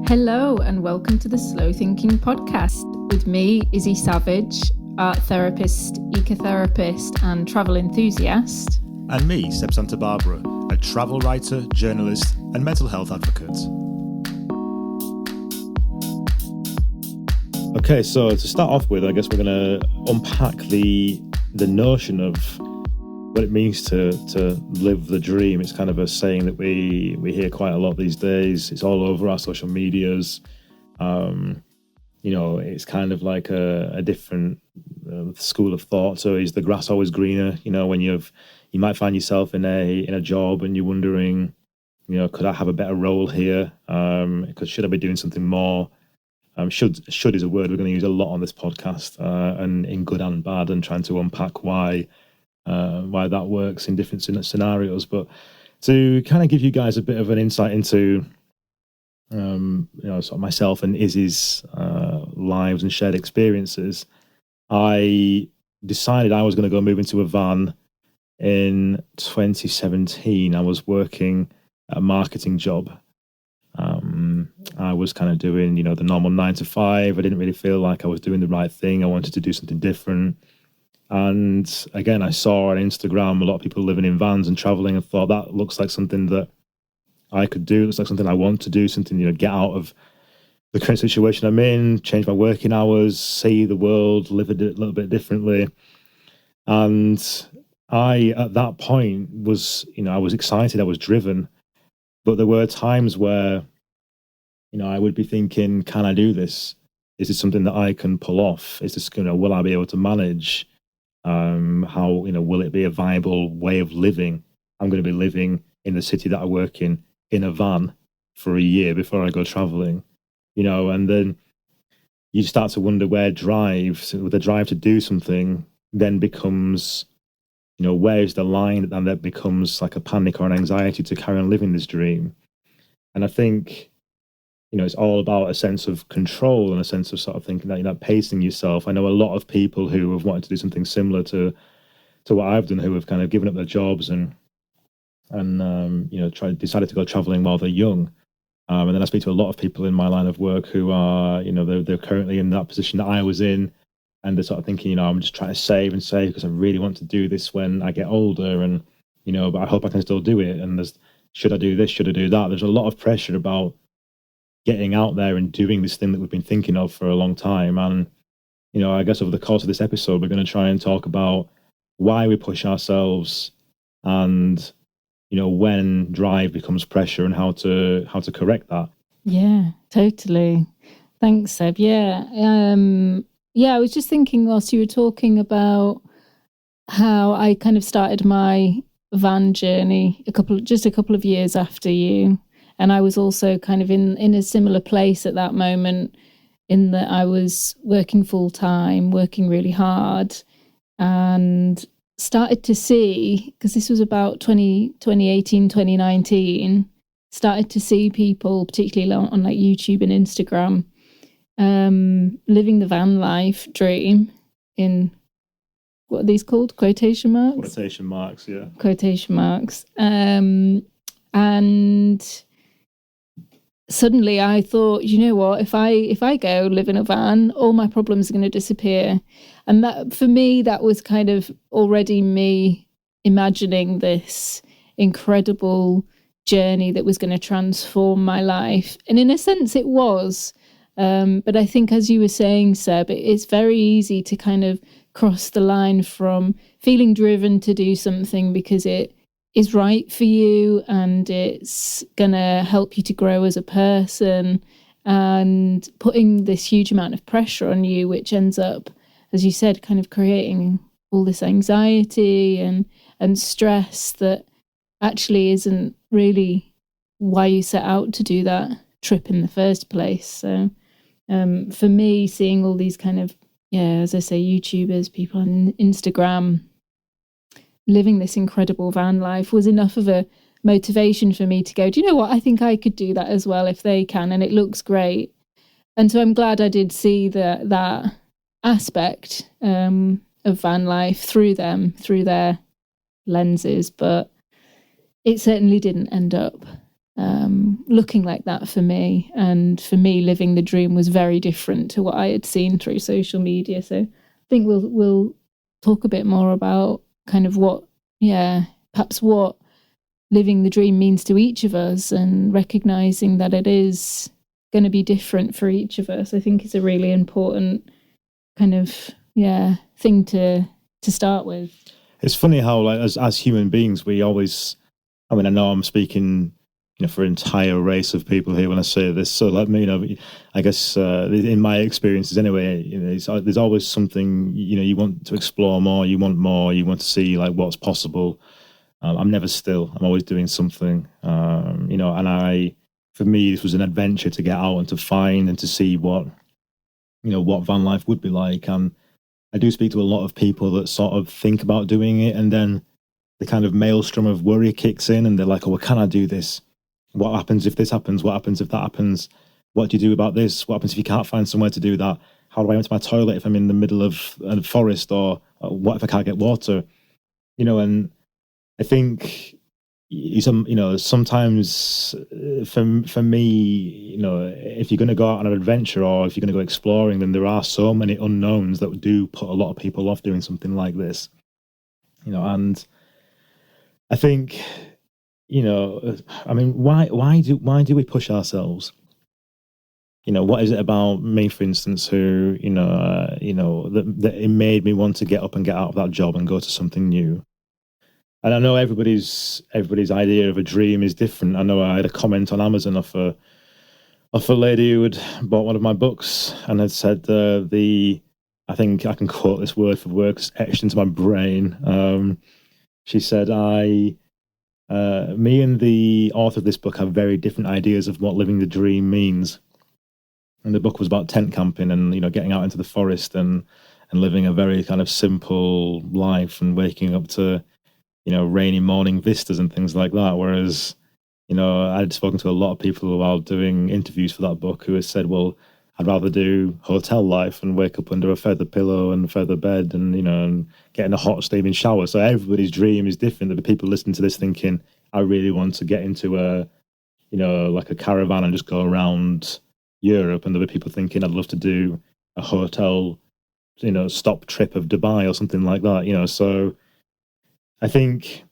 Hello and welcome to the Slow Thinking Podcast with me, Izzy Savage, art therapist, ecotherapist and travel enthusiast. And me, Seb Santa Barbara, a travel writer, journalist and mental health advocate. Okay, so to start off with, I guess we're going to unpack the notion of what it means to live the dream. It's kind of a saying that we hear quite a lot these days. It's all over our social medias. It's kind of like a different school of thought. So is the grass always greener? When you might find yourself in a job and you're wondering, could I have a better role here? Should I be doing something more? Should is a word we're going to use a lot on this podcast, and in good and bad, and trying to unpack why that works in different scenarios. But to kind of give you guys a bit of an insight into sort of myself and Izzy's lives and shared experiences, I decided I was going to go move into a van in 2017. I was working a marketing job. I was kind of doing, the normal 9 to 5. I didn't really feel like I was doing the right thing. I wanted to do something different. And again, I saw on Instagram a lot of people living in vans and traveling, and thought that looks like something that I could do. It looks like something I want to do, something, get out of the current situation I'm in, change my working hours, see the world, live a little bit differently. And I, at that point, was, I was excited, I was driven. But there were times where, I would be thinking, can I do this? Is this something that I can pull off? Is this, will I be able to manage? How, will it be a viable way of living? I'm going to be living in the city that I work in a van for a year before I go traveling, and then you start to wonder where the drive to do something then becomes, where's the line, and that becomes like a panic or an anxiety to carry on living this dream. And I think, it's all about a sense of control and a sense of sort of thinking that, pacing yourself. I know a lot of people who have wanted to do something similar to what I've done, who have kind of given up their jobs and decided to go traveling while they're young. And then I speak to a lot of people in my line of work who are, they're currently in that position that I was in, and they're sort of thinking, I'm just trying to save because I really want to do this when I get older, and but I hope I can still do it. And should I do this? Should I do that? There's a lot of pressure about getting out there and doing this thing that we've been thinking of for a long time. And, I guess over the course of this episode, we're going to try and talk about why we push ourselves and, when drive becomes pressure and how to correct that. Yeah, totally. Thanks, Seb. Yeah. I was just thinking whilst you were talking about how I kind of started my van journey a couple of years after you. And I was also kind of in a similar place at that moment, in that I was working full time, working really hard, and started to see, because this was about 2018, 2019, started to see people, particularly on like YouTube and Instagram, living the van life dream in, what are these called? Quotation marks? Quotation marks, yeah. Quotation marks. And suddenly I thought, what, if I go live in a van, all my problems are going to disappear. And that, for me, that was kind of already me imagining this incredible journey that was going to transform my life. And in a sense it was. But I think, as you were saying, Seb, it's very easy to kind of cross the line from feeling driven to do something because it is right for you and it's gonna help you to grow as a person, and putting this huge amount of pressure on you, which ends up, as you said, kind of creating all this anxiety and stress that actually isn't really why you set out to do that trip in the first place. So for me, seeing all these kind of, as I say, YouTubers, people on Instagram living this incredible van life was enough of a motivation for me to go, do you know what? I think I could do that as well if they can, and it looks great. And so I'm glad I did see that aspect of van life through their lenses, but it certainly didn't end up looking like that for me. And for me, living the dream was very different to what I had seen through social media. So I think we'll talk a bit more about kind of perhaps what living the dream means to each of us, and recognizing that it is going to be different for each of us. I think is a really important kind of thing to start with. It's funny how, like, as human beings, we always, I mean, I know I'm speaking, for an entire race of people here when I say this. So, like me, I guess in my experiences anyway, there's always something, you want to explore more, you want to see like what's possible. I'm never still. I'm always doing something, and for me, this was an adventure to get out and to find and to see what van life would be like. And I do speak to a lot of people that sort of think about doing it, and then the kind of maelstrom of worry kicks in, and they're like, "Oh, well, can I do this? What happens if this happens? What happens if that happens? What do you do about this? What happens if you can't find somewhere to do that? How do I empty my toilet if I'm in the middle of a forest? Or what if I can't get water?" And I think sometimes for me, if you're going to go out on an adventure or if you're going to go exploring, then there are so many unknowns that do put a lot of people off doing something like this. And I think, I mean, why do we push ourselves? What is it about me, for instance, who that it made me want to get up and get out of that job and go to something new? And I know everybody's idea of a dream is different. I know I had a comment on Amazon of a lady who had bought one of my books and had said I think I can quote this word for word, it's etched into my brain. She said, me and the author of this book have very different ideas of what living the dream means. And the book was about tent camping and, getting out into the forest and living a very kind of simple life and waking up to, rainy morning vistas and things like that. Whereas, I'd spoken to a lot of people while doing interviews for that book who had said, well, I'd rather do hotel life and wake up under a feather pillow and a feather bed and, and get in a hot steaming shower. So everybody's dream is different. There'll be people listening to this thinking, I really want to get into like a caravan and just go around Europe. And there'll be people thinking, I'd love to do a hotel, stop trip of Dubai or something like that, So I think,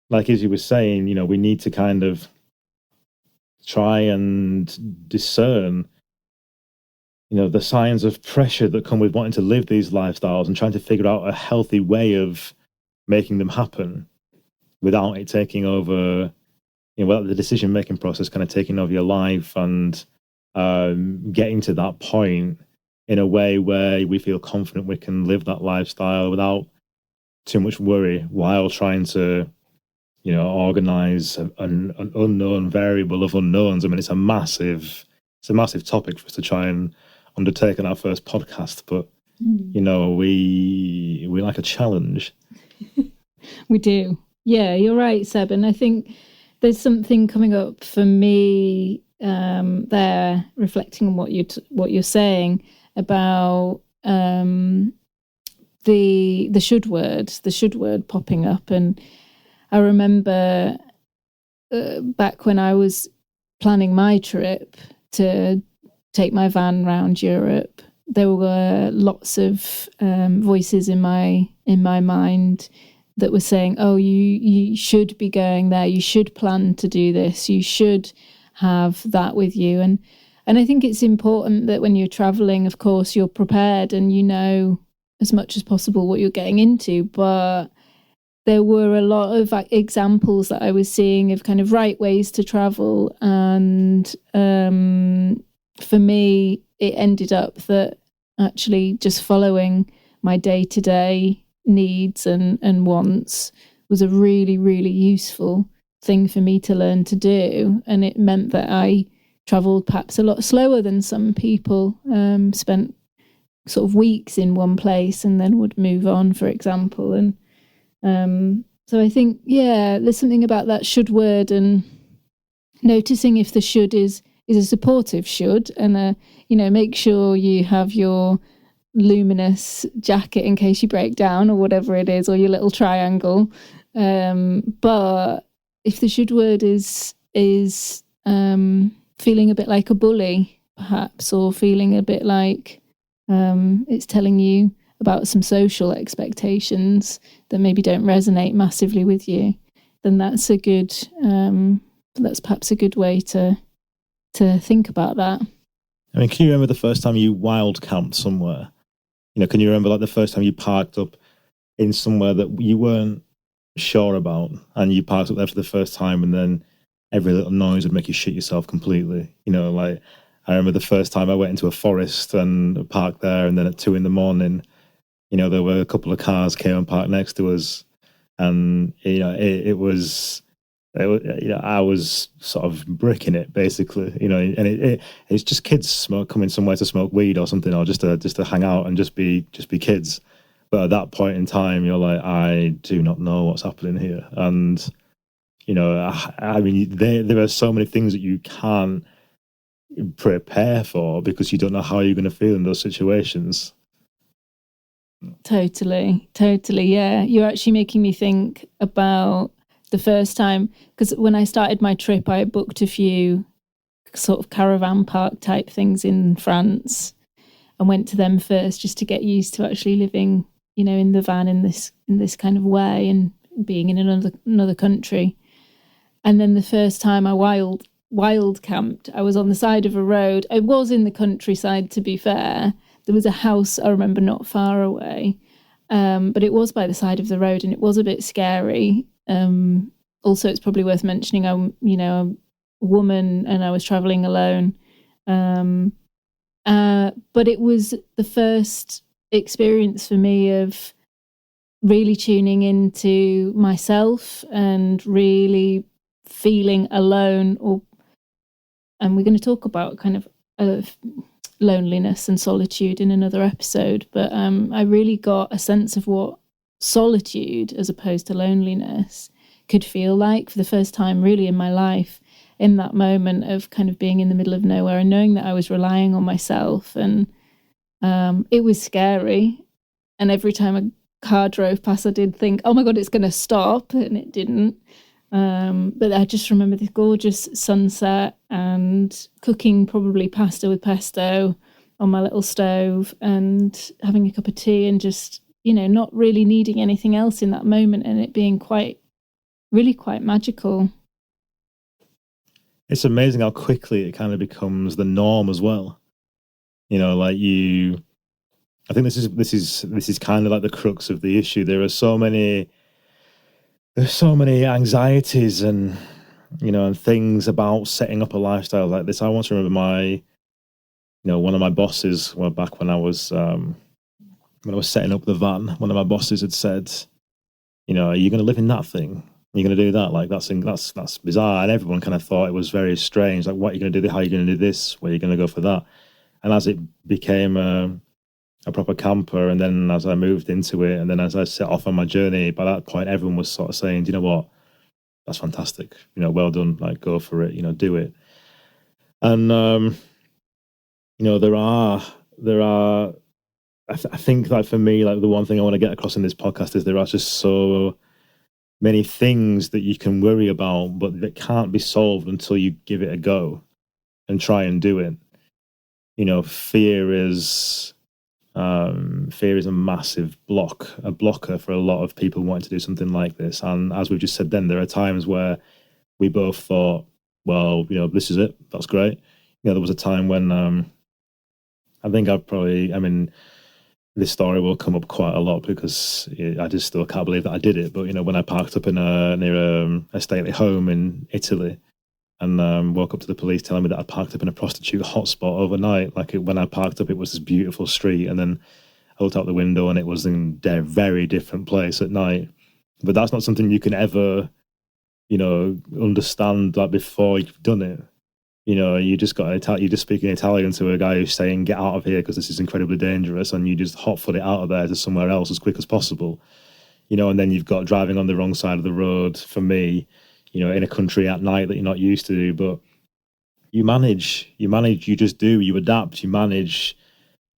like Izzy was saying, we need to kind of try and discern, the signs of pressure that come with wanting to live these lifestyles and trying to figure out a healthy way of making them happen without it taking over, without the decision-making process kind of taking over your life, and getting to that point in a way where we feel confident we can live that lifestyle without too much worry, while trying to, organize an unknown variable of unknowns. I mean, it's a massive topic for us to try and undertake on our first podcast, but we like a challenge. We do. Yeah, you're right, Seb. And I think there's something coming up for me there, reflecting on what you're saying about the should word popping up. And I remember back when I was planning my trip to take my van around Europe, there were lots of voices in my mind that were saying, oh, you should be going there, you should plan to do this, you should have that with you. And I think it's important that when you're traveling, of course, you're prepared and you know as much as possible what you're getting into. But there were a lot of examples that I was seeing of kind of right ways to travel. And for me, it ended up that actually just following my day-to-day needs and wants was a really, really useful thing for me to learn to do. And it meant that I travelled perhaps a lot slower than some people, spent sort of weeks in one place and then would move on, for example. And so I think, there's something about that should word and noticing if the should is a supportive should, and make sure you have your luminous jacket in case you break down or whatever it is, or your little triangle. But if the should word is is feeling a bit like a bully, perhaps, or feeling a bit like it's telling you about some social expectations that maybe don't resonate massively with you, then that's a good that's perhaps a good way to think about that. I mean, can you remember the first time you wild camped somewhere? You know, can you remember like the first time you parked up in somewhere that you weren't sure about, and you parked up there for the first time, and then every little noise would make you shit yourself completely? You know, like I remember the first time I went into a forest and parked there, and then at 2 a.m, you know, there were a couple of cars came and parked next to us, and you know, you know, I was sort of bricking it basically, you know, and it's just kids coming somewhere to smoke weed or something, or just to hang out and just be kids. But at that point in time, you're like, I do not know what's happening here, and you know, I mean, there are so many things that you can't prepare for because you don't know how you're going to feel in those situations. Totally, yeah. You're actually making me think about the first time, because when I started my trip, I booked a few sort of caravan park type things in France and went to them first just to get used to actually living, you know, in the van in this kind of way and being in another country. And then the first time I wild camped, I was on the side of a road. I was in the countryside, to be fair. There was a house, I remember, not far away, but it was by the side of the road, and it was a bit scary. Also, it's probably worth mentioning I'm, you know, a woman and I was traveling alone. But it was the first experience for me of really tuning into myself and really feeling alone. And we're going to talk about kind of loneliness and solitude in another episode, but I really got a sense of what solitude as opposed to loneliness could feel like for the first time really in my life, in that moment of kind of being in the middle of nowhere and knowing that I was relying on myself. And it was scary, and every time a car drove past I did think, oh my god, it's going to stop, and it didn't. But I just remember this gorgeous sunset and cooking probably pasta with pesto on my little stove and having a cup of tea and just, you know, not really needing anything else in that moment, and it being really quite magical. It's amazing how quickly it kind of becomes the norm as well. You know, like I think this is kind of like the crux of the issue. There's so many anxieties and, you know, and things about setting up a lifestyle like this. I want to remember one of my bosses, well, back when I was setting up the van, one of my bosses had said, you know, are you going to live in that thing? Are you going to do that? Like, that's bizarre. And everyone kind of thought it was very strange. Like, what are you going to do? How are you going to do this? Where are you going to go for that? And as it became a proper camper, and then as I moved into it, and then as I set off on my journey, by that point, everyone was sort of saying, do you know what? That's fantastic. You know, well done. Like, go for it. You know, do it. And, you know, there are, I think like for me, like the one thing I want to get across in this podcast is there are just so many things that you can worry about, but that can't be solved until you give it a go and try and do it. You know, fear is a massive blocker for a lot of people wanting to do something like this. And as we've just said, then there are times where we both thought, well, you know, this is it. That's great. You know, there was a time when I think this story will come up quite a lot because I just still can't believe that I did it. But, you know, when I parked up near a stately home in Italy and woke up to the police telling me that I parked up in a prostitute hotspot overnight. Like when I parked up, it was this beautiful street. And then I looked out the window and it was in a very different place at night. But that's not something you can ever, you know, understand like before you've done it. You know, you just you're just speaking Italian to a guy who's saying, get out of here because this is incredibly dangerous. And you just hot foot it out of there to somewhere else as quick as possible. You know, and then you've got driving on the wrong side of the road for me, you know, in a country at night that you're not used to, but you manage, you just do, you adapt, you manage.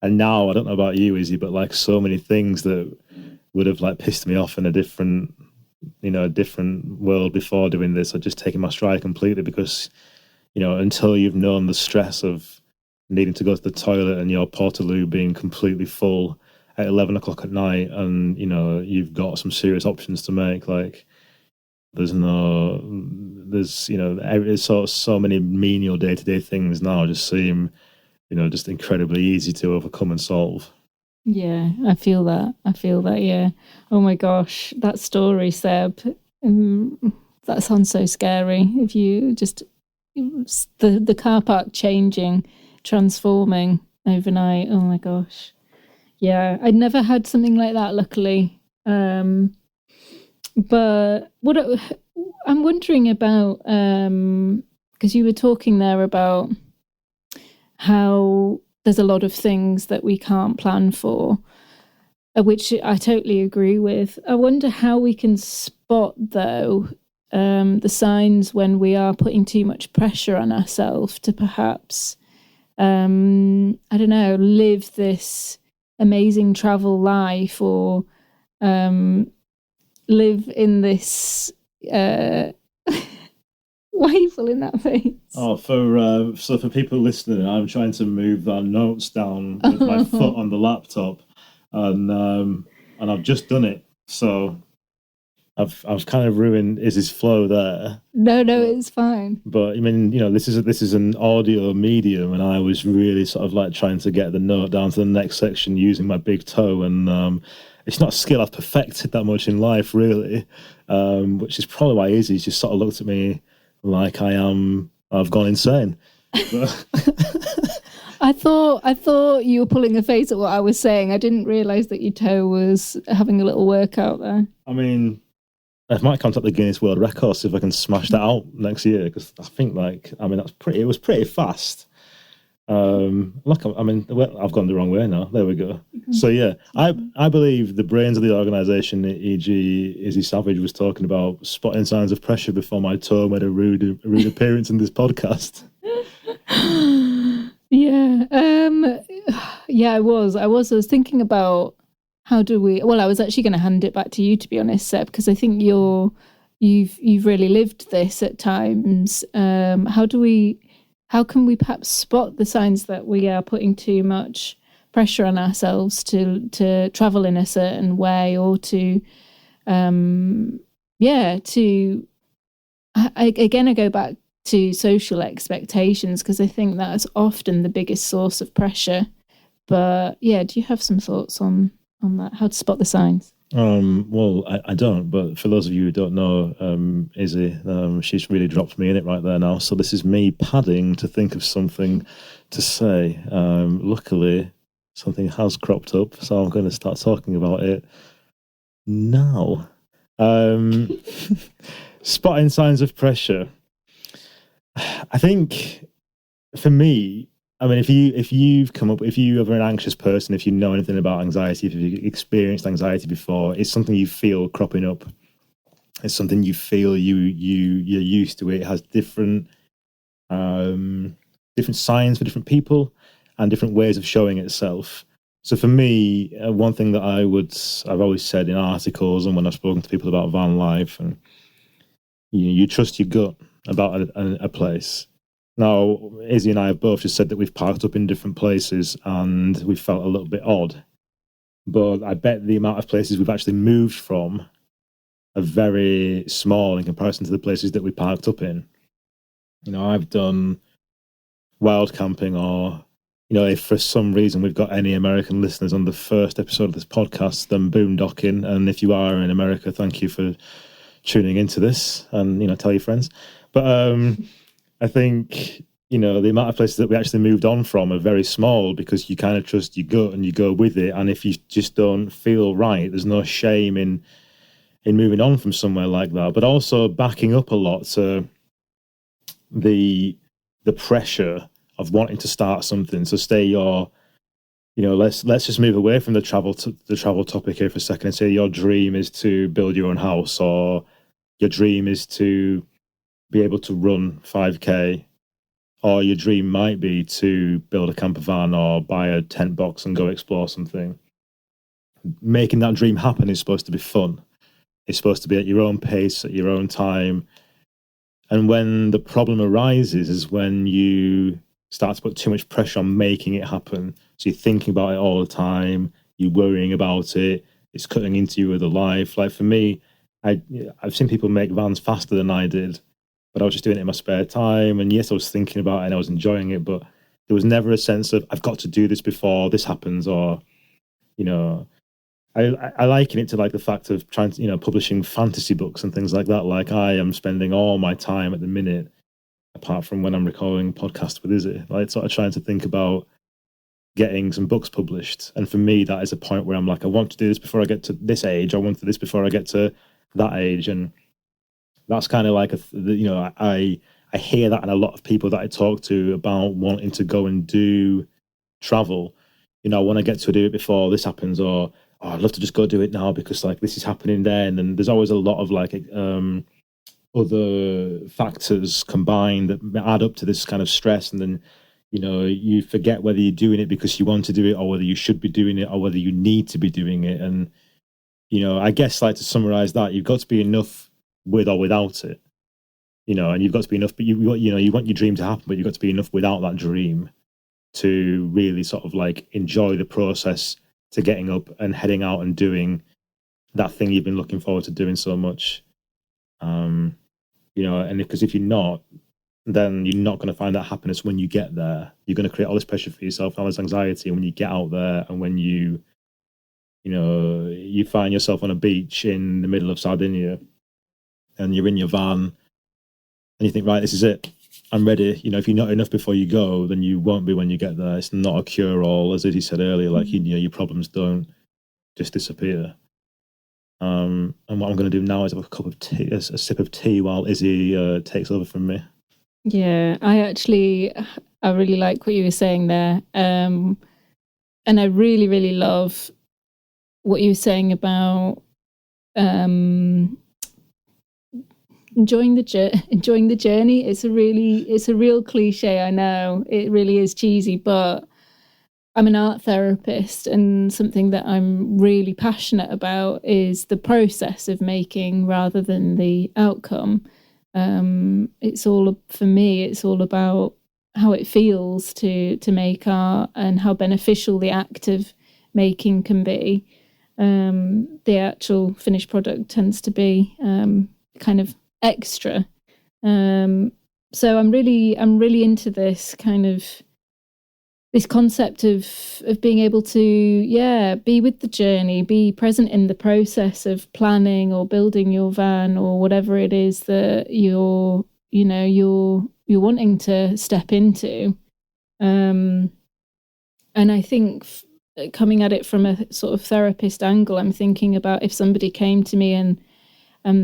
And now, I don't know about you, Izzy, but like so many things that would have like pissed me off in a different a different world before doing this. I'd just taken my stride completely because, until you've known the stress of needing to go to the toilet and your portaloo being completely full at 11 o'clock at night, and you've got some serious options to make. Like there's so many menial day-to-day things now just seem just incredibly easy to overcome and solve. Yeah, I feel that. Yeah. Oh my gosh, that story, Seb. That sounds so scary. If you just the car park changing, transforming overnight. Oh my gosh. Yeah, I'd never had something like that, luckily. But what I'm wondering about, because you were talking there about how there's a lot of things that we can't plan for, which I totally agree with. I wonder how we can spot, though, the signs when we are putting too much pressure on ourselves to perhaps, I don't know, live this amazing travel life, or live in this. Why are you pulling that face? Oh, for people listening, I'm trying to move our notes down with my foot on the laptop, and I've just done it. So I've kind of ruined Izzy's flow there. No, it's fine. But I mean, this is an audio medium, and I was really sort of like trying to get the note down to the next section using my big toe, and it's not a skill I've perfected that much in life, really, which is probably why Izzy's just sort of looked at me like I've gone insane. I thought you were pulling a face at what I was saying. I didn't realise that your toe was having a little workout there. I mean, I might contact the Guinness World Records if I can smash that out next year, because I think it was pretty fast. Look, I've gone the wrong way now. There we go. So yeah, I believe the brains of the organisation, e.g. Izzy Savage was talking about spotting signs of pressure before my toe made a rude appearance in this podcast. Yeah. Yeah, I was thinking about how do we. Well, I was actually going to hand it back to you, to be honest, Seb, because I think you've really lived this at times. How can we perhaps spot the signs that we are putting too much pressure on ourselves to travel in a certain way, or to I go back to social expectations, because I think that's often the biggest source of pressure. But yeah, do you have some thoughts on that? How to spot the signs? Well, I don't, but for those of you who don't know, Izzy, she's really dropped me in it right there now. So this is me padding to think of something to say. Luckily, something has cropped up, so I'm going to start talking about it now. Spotting signs of pressure. I think for me, I mean, if you ever an anxious person, if you know anything about anxiety, if you've experienced anxiety before, it's something you feel cropping up. It's something you feel you're used to. It has different signs for different people and different ways of showing itself. So for me, one thing that I've always said in articles and when I've spoken to people about van life, and you trust your gut about a place. Now, Izzy and I have both just said that we've parked up in different places and we felt a little bit odd. But I bet the amount of places we've actually moved from are very small in comparison to the places that we parked up in. I've done wild camping, or, if for some reason we've got any American listeners on the first episode of this podcast, then boondocking. And if you are in America, thank you for tuning into this, and, tell your friends. But I think, the amount of places that we actually moved on from are very small because you kind of trust your gut and you go with it. And if you just don't feel right, there's no shame in moving on from somewhere like that. But also backing up a lot to the pressure of wanting to start something. So let's just move away from the travel topic here for a second and say your dream is to build your own house, or your dream is to be able to run 5K, or your dream might be to build a camper van or buy a tent box and go explore something. Making that dream happen is supposed to be fun. It's supposed to be at your own pace, at your own time. And when the problem arises is when you start to put too much pressure on making it happen. So you're thinking about it all the time, you're worrying about it, it's cutting into your other life. Like for me, I've seen people make vans faster than I did, but I was just doing it in my spare time. And yes, I was thinking about it and I was enjoying it, but there was never a sense of I've got to do this before this happens, or you know, I liken it to like the fact of trying to, publishing fantasy books and things like that. Like I am spending all my time at the minute, apart from when I'm recording podcasts with Izzy, like sort of trying to think about getting some books published. And for me, that is a point where I'm like, I want to do this before I get to this age. I want to do this before I get to that age. And that's kind of like I hear that in a lot of people that I talk to about wanting to go and do travel. I want to get to do it before this happens, or I'd love to just go do it now because like this is happening then. And there's always a lot of like other factors combined that add up to this kind of stress. And then you forget whether you're doing it because you want to do it, or whether you should be doing it, or whether you need to be doing it. And I guess like to summarize that, you've got to be enough with or without it, and you've got to be enough, but you want your dream to happen, but you've got to be enough without that dream to really sort of like enjoy the process to getting up and heading out and doing that thing you've been looking forward to doing so much. And because if you're not, then you're not going to find that happiness when you get there. You're going to create all this pressure for yourself, all this anxiety. And when you get out there, and when you find yourself on a beach in the middle of Sardinia, and you're in your van, and you think, right, this is it. I'm ready. If you're not enough before you go, then you won't be when you get there. It's not a cure-all, as Izzy said earlier. Like your problems don't just disappear. And what I'm going to do now is have a cup of tea, a sip of tea, while Izzy takes over from me. Yeah, I really like what you were saying there. And I really, really love what you were saying about enjoying the journey. It's a real cliche, I know. It really is cheesy, but I'm an art therapist, and something that I'm really passionate about is the process of making rather than the outcome. For me, it's all about how it feels to make art and how beneficial the act of making can be. The actual finished product tends to be kind of extra. So I'm really into this kind of this concept of being able to be with the journey, be present in the process of planning or building your van or whatever it is that you're wanting to step into. And I think coming at it from a sort of therapist angle, I'm thinking about if somebody came to me and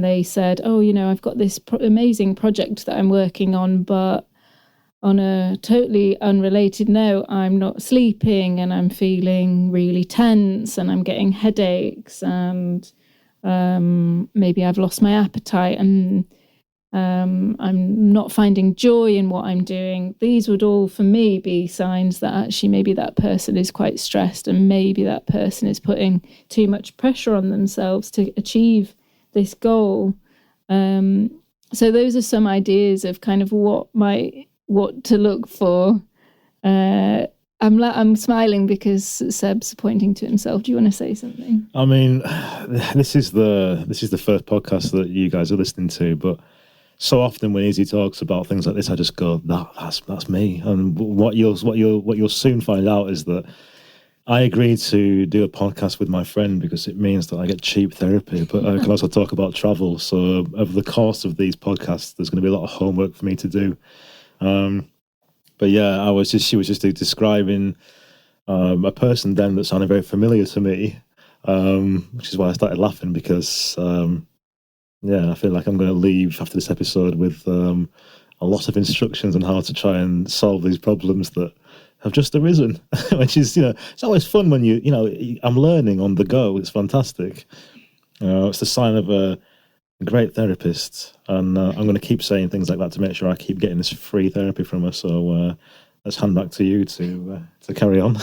they said, oh, I've got this amazing project that I'm working on, but on a totally unrelated note, I'm not sleeping and I'm feeling really tense and I'm getting headaches and maybe I've lost my appetite and I'm not finding joy in what I'm doing. These would all, for me, be signs that actually maybe that person is quite stressed and maybe that person is putting too much pressure on themselves to achieve this goal. So those are some ideas of kind of what to look for. I'm smiling because Seb's pointing to himself. Do you want to say something? I mean, this is the first podcast that you guys are listening to, but so often when Izzy talks about things like this, I just go, that's me. And what you'll soon find out is that I agreed to do a podcast with my friend because it means that I get cheap therapy, but I can also talk about travel. So over the course of these podcasts, there's going to be a lot of homework for me to do. But yeah, she was just describing a person then that sounded very familiar to me, which is why I started laughing because, I feel like I'm going to leave after this episode with a lot of instructions on how to try and solve these problems that have just arisen, which is, it's always fun when I'm learning on the go. It's fantastic. It's the sign of a great therapist, and I'm going to keep saying things like that to make sure I keep getting this free therapy from her. So let's hand back to you to carry on.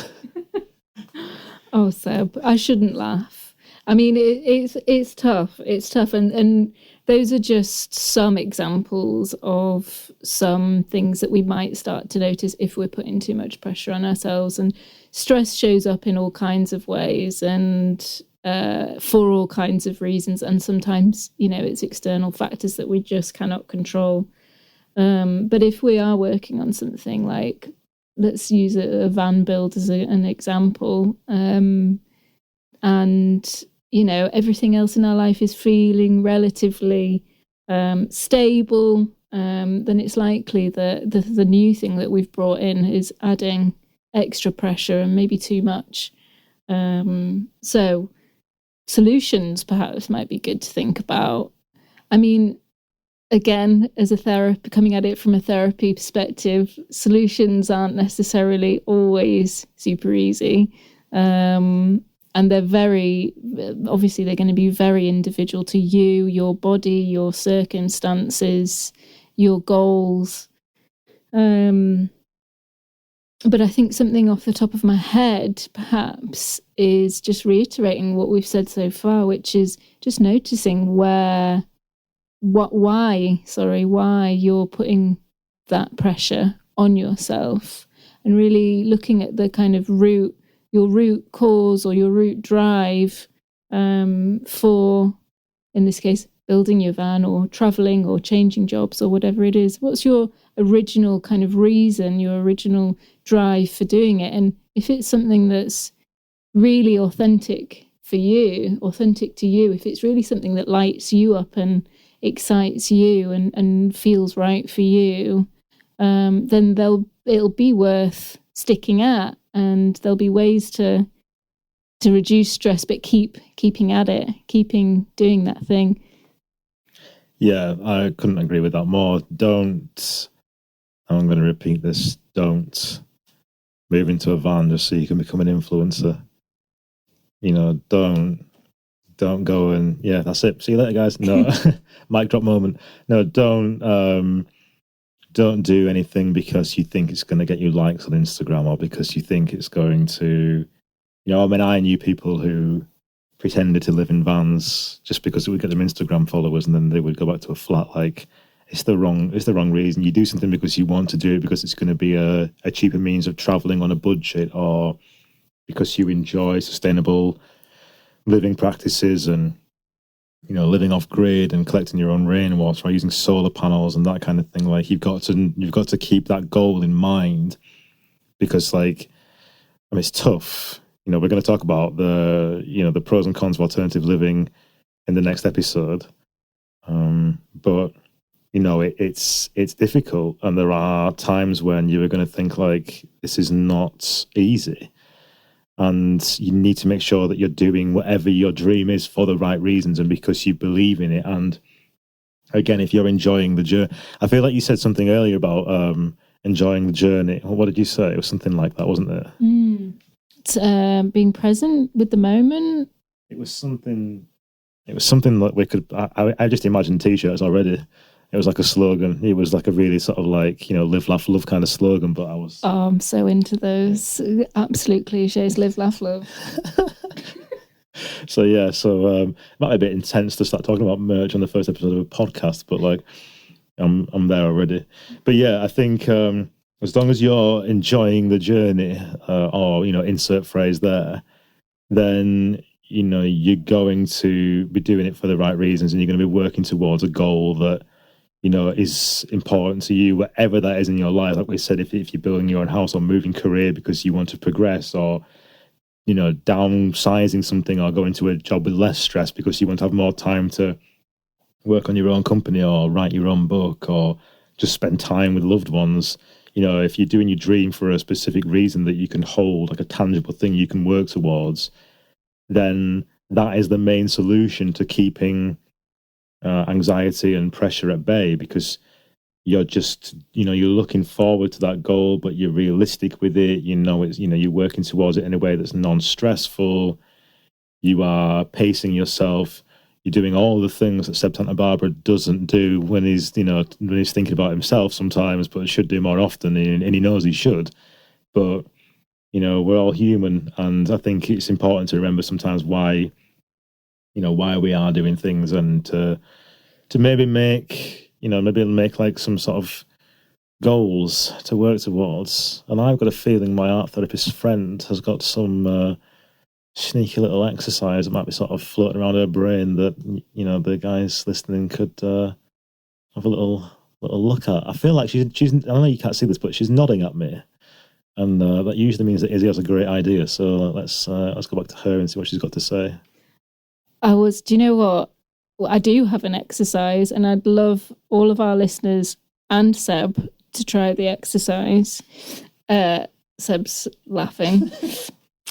Oh, Seb, I shouldn't laugh. I mean, it's tough. It's tough, and those are just some examples of some things that we might start to notice if we're putting too much pressure on ourselves. And stress shows up in all kinds of ways, and for all kinds of reasons. And sometimes, it's external factors that we just cannot control. But if we are working on something like, let's use a van build as an example. And everything else in our life is feeling relatively stable, then it's likely that the new thing that we've brought in is adding extra pressure and maybe too much. So solutions perhaps might be good to think about. I mean, again, as a therapist, coming at it from a therapy perspective, solutions aren't necessarily always super easy. And they're obviously they're going to be very individual to you, your body, your circumstances, your goals. But I think something off the top of my head, perhaps, is just reiterating what we've said so far, which is just noticing why you're putting that pressure on yourself, and really looking at the kind of your root cause or your root drive for, in this case, building your van or traveling or changing jobs or whatever it is. What's your original kind of reason, your original drive for doing it? And if it's something that's really authentic to you, if it's really something that lights you up and excites you and feels right for you, then it'll be worth sticking at, and there'll be ways to reduce stress, but keeping at it, keeping doing that thing. Yeah, I couldn't agree with that more. I'm going to repeat this, don't move into a van just so you can become an influencer. Don't go and, yeah, that's it. See you later, guys. No, mic drop moment. No, don't do anything because you think it's going to get you likes on Instagram, or because you think it's going to, I knew people who pretended to live in vans just because it would get them Instagram followers, and then they would go back to a flat. Like, it's the wrong reason. You do something because you want to do it, because it's going to be a cheaper means of traveling on a budget, or because you enjoy sustainable living practices and living off grid and collecting your own rainwater, or using solar panels and that kind of thing. Like, you've got to keep that goal in mind, because it's tough. We're going to talk about the pros and cons of alternative living in the next episode. But it's difficult, and there are times when you are going to think like, this is not easy. And you need to make sure that you're doing whatever your dream is for the right reasons and because you believe in it. And again, if you're enjoying the journey, I feel like you said something earlier about enjoying the journey. What did you say? It was something like that, wasn't it? It's, being present with the moment. It was something that we could. I just imagined T-shirts already. It was like a slogan. It was like a really sort of live, laugh, love kind of slogan. But I'm so into those absolute cliches. Live, laugh, love. So it might be a bit intense to start talking about merch on the first episode of a podcast, but I'm there already. But yeah, I think as long as you're enjoying the journey, or insert phrase there, then you're going to be doing it for the right reasons, and you're going to be working towards a goal that is important to you, whatever that is in your life. Like we said, if you're building your own house or moving career because you want to progress, or downsizing something, or going to a job with less stress because you want to have more time to work on your own company, or write your own book, or just spend time with loved ones. If you're doing your dream for a specific reason that you can hold, like a tangible thing you can work towards, then that is the main solution to keeping anxiety and pressure at bay, because you're just you're looking forward to that goal, but you're realistic with it. It's you're working towards it in a way that's non-stressful. You are pacing yourself. You're doing all the things that Seb Santa Barbara doesn't do when he's thinking about himself sometimes, but should do more often, and he knows he should. But we're all human, and I think it's important to remember sometimes why why we are doing things, and to maybe make like some sort of goals to work towards. And I've got a feeling my art therapist friend has got some sneaky little exercise that might be sort of floating around her brain that the guys listening could have a little look at. I feel like she's I know you can't see this, but she's nodding at me, and that usually means that Izzy has a great idea. So let's go back to her and see what she's got to say. Do you know what? Well, I do have an exercise, and I'd love all of our listeners and Seb to try the exercise. Seb's laughing.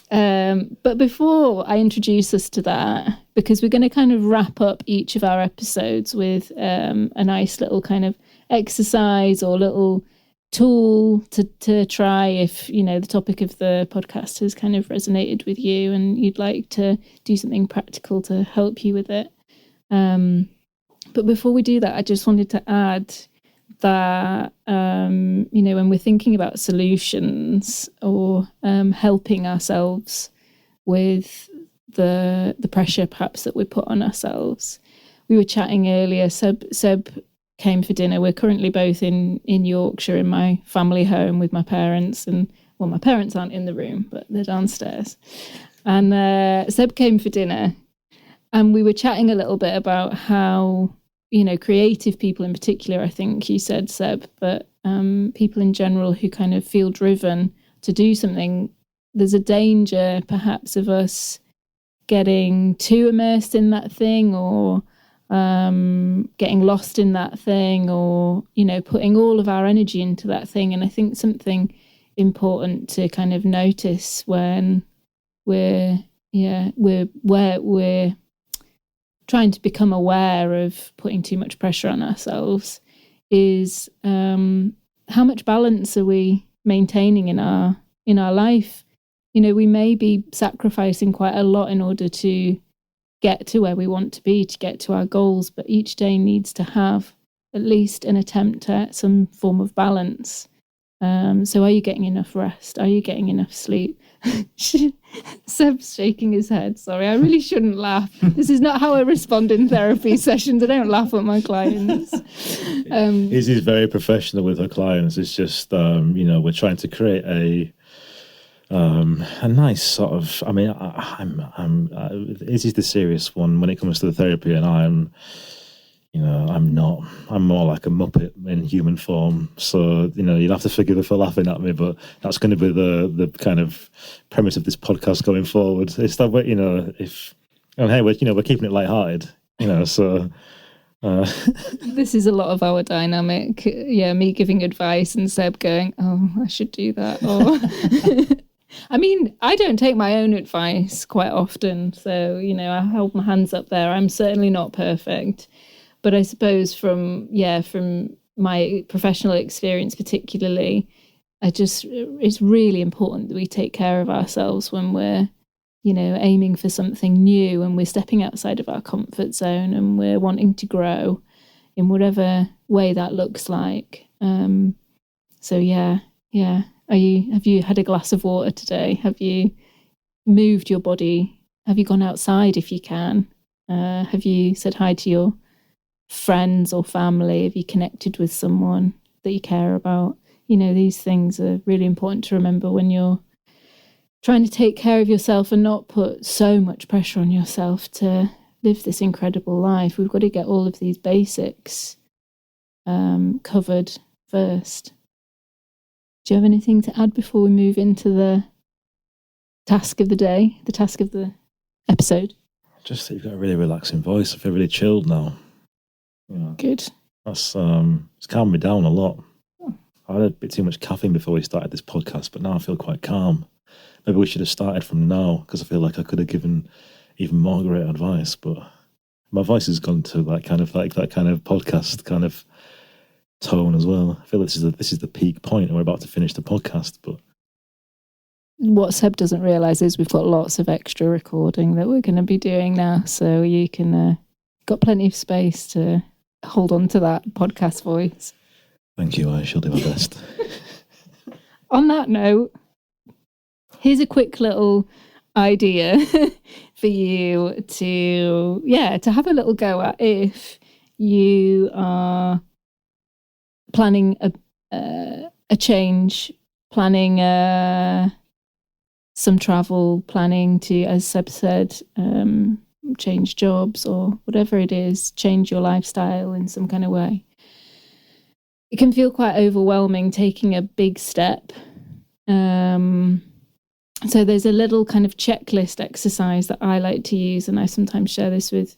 But before I introduce us to that, because we're going to kind of wrap up each of our episodes with a nice little kind of exercise or little tool to try if, the topic of the podcast has kind of resonated with you and you'd like to do something practical to help you with it. But before we do that, I just wanted to add that, when we're thinking about solutions or helping ourselves with the pressure perhaps that we put on ourselves. We were chatting earlier, Seb came for dinner. We're currently both in Yorkshire in my family home with my parents, and well, my parents aren't in the room, but they're downstairs. And Seb came for dinner, and we were chatting a little bit about how, creative people in particular, I think you said, Seb, but people in general who kind of feel driven to do something, there's a danger perhaps of us getting too immersed in that thing, or getting lost in that thing, or, putting all of our energy into that thing. And I think something important to kind of notice when we're trying to become aware of putting too much pressure on ourselves is how much balance are we maintaining in our life. We may be sacrificing quite a lot in order to get to where we want to be, to get to our goals, but each day needs to have at least an attempt at some form of balance. So are you getting enough rest? Are you getting enough sleep? Seb's shaking his head. Sorry, I really shouldn't laugh. This is not how I respond in therapy sessions. I don't laugh at my clients. Izzy's very professional with her clients. It's just, we're trying to create a nice sort of. I mean, I'm Izzy's the serious one when it comes to the therapy, and I'm not. I'm more like a muppet in human form. So, you'll have to forgive her for laughing at me, but that's going to be the kind of premise of this podcast going forward. It's that way, hey, we're keeping it lighthearted, so. This is a lot of our dynamic. Yeah, me giving advice and Seb going, oh, I should do that. Or, I mean, I don't take my own advice quite often. So, I hold my hands up there. I'm certainly not perfect. But I suppose from my professional experience particularly, it's really important that we take care of ourselves when we're, aiming for something new and we're stepping outside of our comfort zone and we're wanting to grow in whatever way that looks like. So yeah. Have you had a glass of water today? Have you moved your body? Have you gone outside if you can? Have you said hi to your friends or family? Have you connected with someone that you care about? These things are really important to remember when you're trying to take care of yourself and not put so much pressure on yourself to live this incredible life. We've got to get all of these basics covered first. Do you have anything to add before we move into the task of the day, the task of the episode? Just that you've got a really relaxing voice. I feel really chilled now. Good. That's it's calmed me down a lot. I had a bit too much caffeine before we started this podcast, but now I feel quite calm. Maybe we should have started from now, because I feel like I could have given even more great advice, but my voice has gone to that kind of podcast kind of tone as well. I feel like this is the peak point, and we're about to finish the podcast. But what Seb doesn't realise is we've got lots of extra recording that we're going to be doing now, so you can got plenty of space to hold on to that podcast voice. Thank you. I shall do my best. On that note, here's a quick little idea for you to have a little go at if you are planning a change, planning some travel, planning to, as Seb said, change jobs or whatever it is, change your lifestyle in some kind of way. It can feel quite overwhelming taking a big step. So there's a little kind of checklist exercise that I like to use, and I sometimes share this with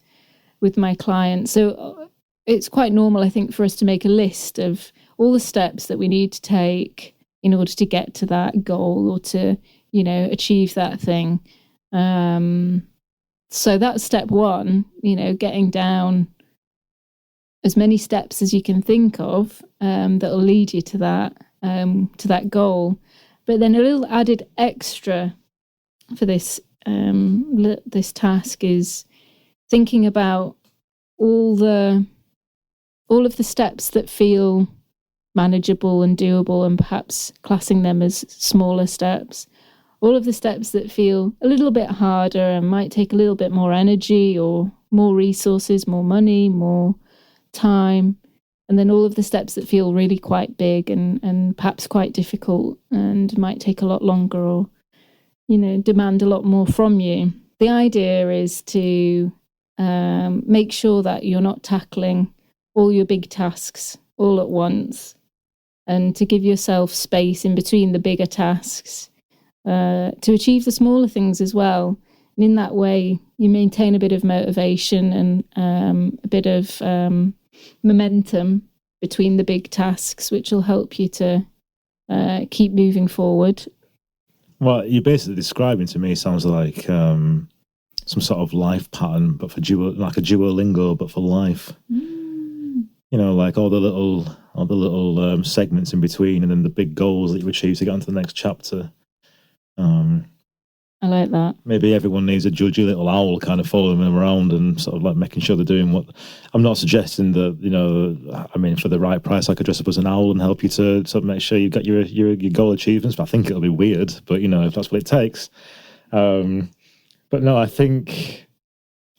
my clients. So it's quite normal, I think, for us to make a list of all the steps that we need to take in order to get to that goal or to, achieve that thing. So that's step one, getting down as many steps as you can think of that'll lead you to that goal. But then a little added extra for this this task is thinking about all of the steps that feel manageable and doable, and perhaps classing them as smaller steps. All of the steps that feel a little bit harder and might take a little bit more energy or more resources, more money, more time. And then all of the steps that feel really quite big and perhaps quite difficult and might take a lot longer or, demand a lot more from you. The idea is to make sure that you're not tackling all your big tasks all at once, and to give yourself space in between the bigger tasks to achieve the smaller things as well. And in that way, you maintain a bit of motivation and a bit of momentum between the big tasks, which will help you to keep moving forward. Well, you're basically describing to me sounds like some sort of life pattern, but for like a Duolingo, but for life. Like all the little segments in between, and then the big goals that you achieve to get onto the next chapter. I like that. Maybe everyone needs a judgy little owl kind of following them around and sort of like making sure they're doing what. I'm not suggesting that, for the right price, I could dress up as an owl and help you to sort of make sure you get your goal achievements. But I think it'll be weird. But if that's what it takes. But no, I think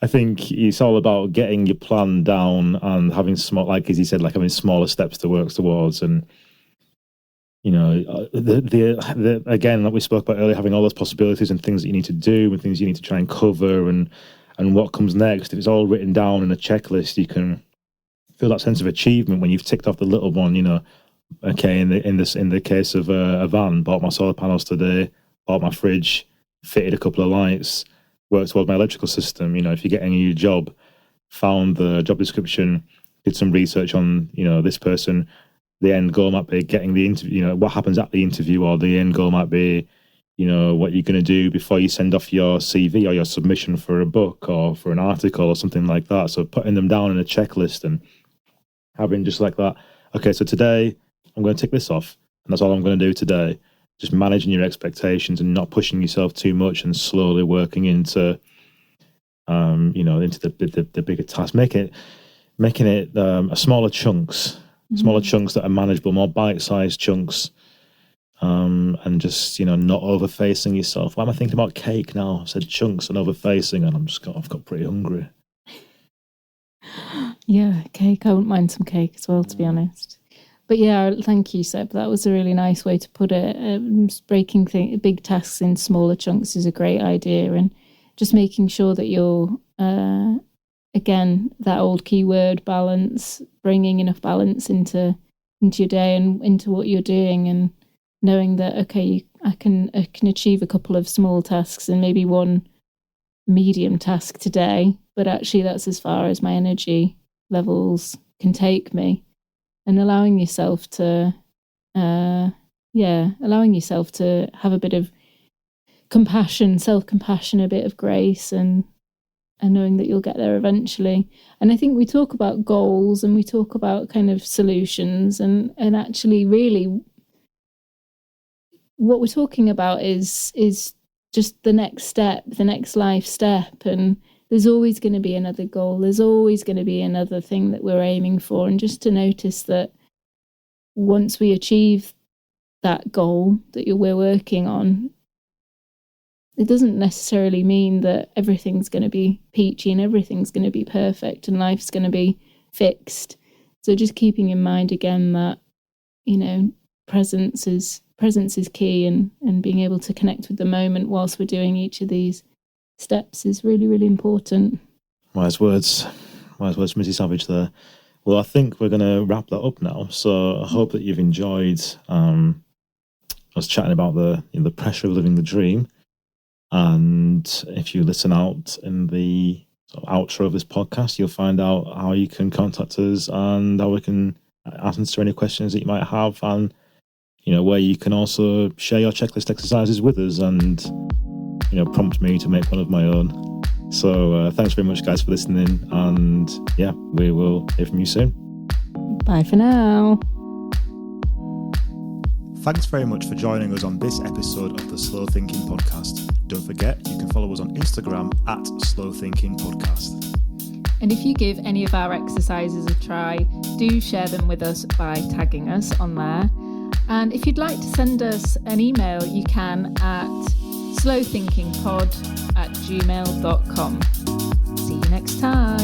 it's all about getting your plan down and having small, like as he said, like having smaller steps to work towards. And the again, like we spoke about earlier, having all those possibilities and things that you need to do and things you need to try and cover and what comes next. If it's all written down in a checklist, you can feel that sense of achievement when you've ticked off the little one. Okay, in the case of a van, bought my solar panels today, bought my fridge, fitted a couple of lights, worked towards my electrical system. If you're getting a new job, found the job description, did some research on this person. The end goal might be getting the interview, what happens at the interview, or the end goal might be, what you're going to do before you send off your CV or your submission for a book or for an article or something like that. So putting them down in a checklist and having just like that, okay, so today I'm going to tick this off and that's all I'm going to do today. Just managing your expectations and not pushing yourself too much and slowly working into, into the bigger task, making it smaller chunks. Smaller chunks that are manageable, more bite-sized chunks, and just not overfacing yourself. Why am I thinking about cake now? I've said chunks and overfacing, and I've got pretty hungry. Yeah, cake. I wouldn't mind some cake as well, to be honest. But yeah, thank you, Seb. That was a really nice way to put it. Breaking big tasks in smaller chunks is a great idea, and just making sure that you're again, that old keyword, balance, bringing enough balance into your day and into what you're doing, and knowing that, okay, I can achieve a couple of small tasks and maybe one medium task today, but actually that's as far as my energy levels can take me. And allowing yourself to have a bit of compassion, self-compassion, a bit of grace, and knowing that you'll get there eventually. And I think we talk about goals and we talk about kind of solutions, and actually really what we're talking about is just the next step, the next life step. And there's always going to be another goal. There's always going to be another thing that we're aiming for. And just to notice that once we achieve that goal that we're working on, it doesn't necessarily mean that everything's going to be peachy and everything's going to be perfect and life's going to be fixed. So just keeping in mind again that, you know, presence is key, and being able to connect with the moment whilst we're doing each of these steps is really, really important. Wise words from Izzy Savage there. Well, I think we're going to wrap that up now. So I hope that you've enjoyed us chatting about the pressure of living the dream. And if you listen out in the sort of outro of this podcast, you'll find out how you can contact us and how we can answer any questions that you might have, and where you can also share your checklist exercises with us and prompt me to make one of my own. So thanks very much, guys, for listening, and yeah, we will hear from you soon. Bye for now. Thanks very much for joining us on this episode of the Slow Thinking Podcast. Don't forget, you can follow us on Instagram at Slow Thinking Podcast. And if you give any of our exercises a try, do share them with us by tagging us on there. And if you'd like to send us an email, you can at slowthinkingpod@gmail.com. See you next time.